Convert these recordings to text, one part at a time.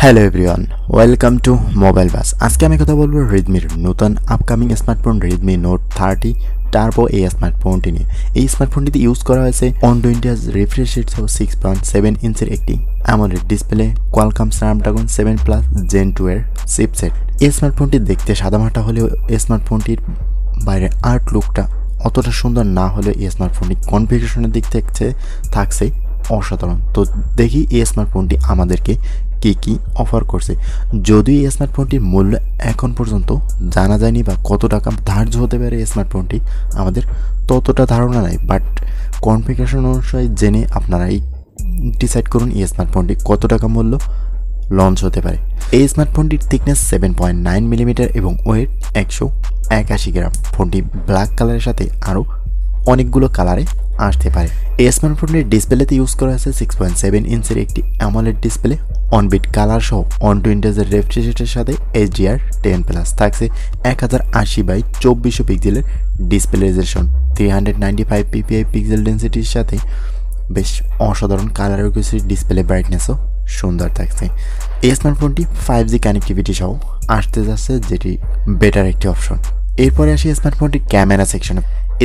Hello everyone, welcome to Mobile Bus. আজকে আমি কথা বলবো রেডমির নতুন upcoming smartphone Redmi Note 30 Turbo এই স্মার্টফোনটি নিয়ে। এই স্মার্টফোনটিতে ইউজ করা হয়েছে ইন্ডিয়াস রিফ্রেশ রেট সহ 6.7 ইঞ্চের একটি AMOLED display, Qualcomm Snapdragon 7 plus Gen 2 এর চিপসেট। এই স্মার্টফোনটি দেখতে সাদামাটা হলেও এই স্মার্টফোনটির বাইরের আর্ট লুকটা অতটা সুন্দর না হলেও এই স্মার্টফোনটি কনফিগারেশনের দিক থেকে থাকছে অসাধারণ। তো দেখি এই স্মার্টফোনটি আমাদেরকে কি অফার করছে। যদিও এই স্মার্টফোনটির মূল্য এখন পর্যন্ত জানা যায়নি বা কত টাকা ধার্য হতে পারে এই স্মার্টফোনটি আমাদের ততটা ধারণা নাই, বাট কনফিগারেশন অনুসারে জেনে আপনারাই ডিসাইড করুন এই স্মার্টফোনটি কত টাকা মূল্য লঞ্চ হতে পারে। এই স্মার্টফোনটির থিকনেস 7.9 মিলিমিটার এবং ওয়েট 181 গ্রাম। ফোনটি ব্ল্যাক কালারের সাথে আরও অনেকগুলো কালারে আসতে পারে। এই স্মার্টফোনের ডিসপ্লেতে ইউজ করা হয়েছে 6.7 ইঞ্চের একটি অ্যামোলেড ডিসপ্লে, অনবিট কালার সহ ইন্ডিয়াসের রিফ্রেশ রেটের সাথে HDR10 প্লাস থাকছে 1080x2400 পিক্সেলের ডিসপ্লে রেজোলিউশন, 395 ppi পিক্সেল ডেন্সিটির সাথে বেশ অসাধারণ কালার রেগুলেশন, ডিসপ্লে ব্রাইটনেসও সুন্দর থাকছে। এই স্মার্টফোনটি 5G কানেক্টিভিটি সহ আসতে যাচ্ছে, যেটি বেটার একটি অপশন। এরপরে আসি স্মার্টফোনটির ক্যামেরা সেকশনে।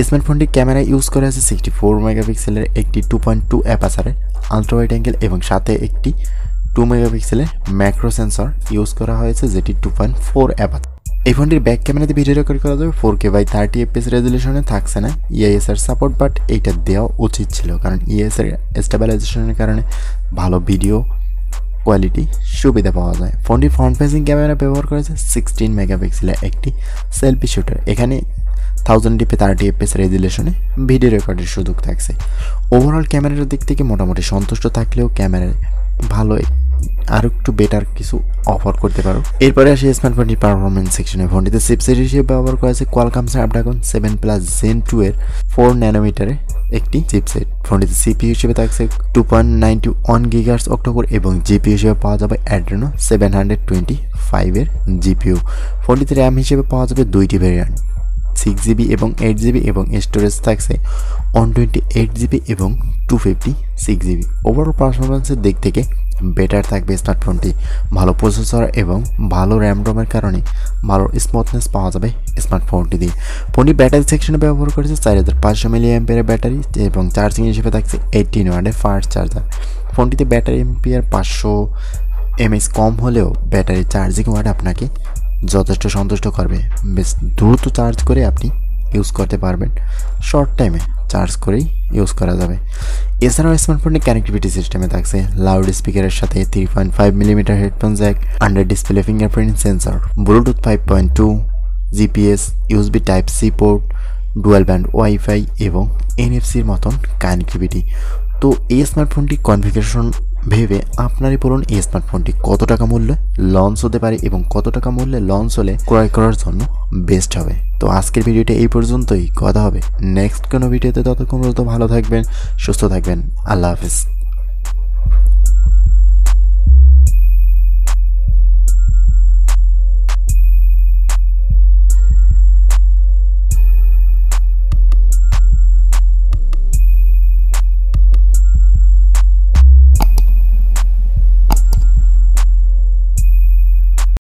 স্মার্টফোনটির ক্যামেরা ইউজ করা আছে 64 মেগাপিক্সেলের একটি 2.2 অ্যাপারচারের আলট্রা ওয়াইড অ্যাঙ্গেল এবং সাথে একটি 2 মেগাপিক্সেলের ম্যাক্রো সেন্সর ইউজ করা হয়েছে, যেটি 2.4 অ্যাপারচার। এই ফোনটির ব্যাক ক্যামেরাতে ভিডিও রেকর্ড করা যাবে 4K/30 fps রেজলিউশনে, থাকছে না ইআইএসআর সাপোর্ট, বাট এইটা দেওয়া উচিত ছিল কারণ ইআইএসআর স্টেবিলাইজেশনের কারণে ভালো ভিডিও কোয়ালিটি সুবিধা পাওয়া যায়। ফোনটি ফ্রন্ট ফেসিং ক্যামেরা ব্যবহার করেছে 16 মেগাপিক্সেলের একটি সেলফি শুটার। এখানে 1080p 30 fps রেজলিউশনে ভিডিও রেকর্ডের সুযোগ থাকছে। ওভারঅল ক্যামেরার দিক থেকে মোটামুটি সন্তুষ্ট থাকলেও ক্যামেরায় ভালো আর একটু বেটার কিছু অফার করতে পারো। এরপরে আসি স্মার্টফোনটির পারফরমেন্স সেকশনে। ফোনটিতে চিপসেট হিসেবে ব্যবহার করা হয়েছে কোয়ালকম স্ন্যাপড্রাগন 7 প্লাস জেন 2 এর 4 ন্যানোমিটারের একটি চিপসেট। ফোনটিতে সিপিইউ হিসেবে থাকছে 2.91 গিগাহার্টজ অক্টোকোর এবং জিপিইউ হিসেবে পাওয়া যাবে অ্যাড্রেনো 725 এর জিপিইউ। ফোনটিতে র্যাম হিসেবে পাওয়া যাবে দুইটি ভেরিয়েন্ট, 6GB এবং 8GB, এবং স্টোরেজ থাকছে 128GB এবং 256GB। ওভারঅল পারফরমেন্সের দিক থেকে বেটার থাকবে স্মার্টফোনটি। ভালো প্রসেসর এবং ভালো র্যাম রোমের কারণে ভালো স্মুথনেস পাওয়া যাবে স্মার্টফোনটি দিয়ে। ফোনটি ব্যাটারি সেকশনে ব্যবহার করেছে 4500 mAh ব্যাটারি এবং চার্জিং হিসেবে থাকছে 18 ওয়াটের ফাস্ট চার্জার। ফোনটিতে ব্যাটারি এমপিআর 500 mAh কম হলেও ব্যাটারি চার্জিং ওয়াট আপনাকে যথেষ্ট সন্তুষ্ট করবে। বেশ দ্রুত চার্জ করে আপনি ইউজ করতে পারবেন, শর্ট টাইমে চার্জ করেই ইউজ করা যাবে। এছাড়াও স্মার্টফোনের কানেক্টিভিটি সিস্টেমে থাকছে লাউড স্পিকারের সাথে 3.5 millimetre headphone jack, under display fingerprint sensor, Bluetooth 5.2, GPS, USB type C port, dual band WiFi এবং এনএফসির মতন কানেক্টিভিটি। তো এই স্মার্টফোনটি কনফিগারেশন ভেবে আপনারই বলুন এই স্মার্টফোনটি কত টাকা মূল্যে লঞ্চ হতে পারে এবং কত টাকা মূল্যে লঞ্চ হলে ক্রয় করার জন্য বেস্ট হবে। তো আজকের ভিডিওটা এই পর্যন্তই, কথা হবে নেক্সট কোনো ভিডিওতে। ততক্ষণ পর্যন্ত ভালো থাকবেন, সুস্থ থাকবেন, আল্লাহ হাফেজ।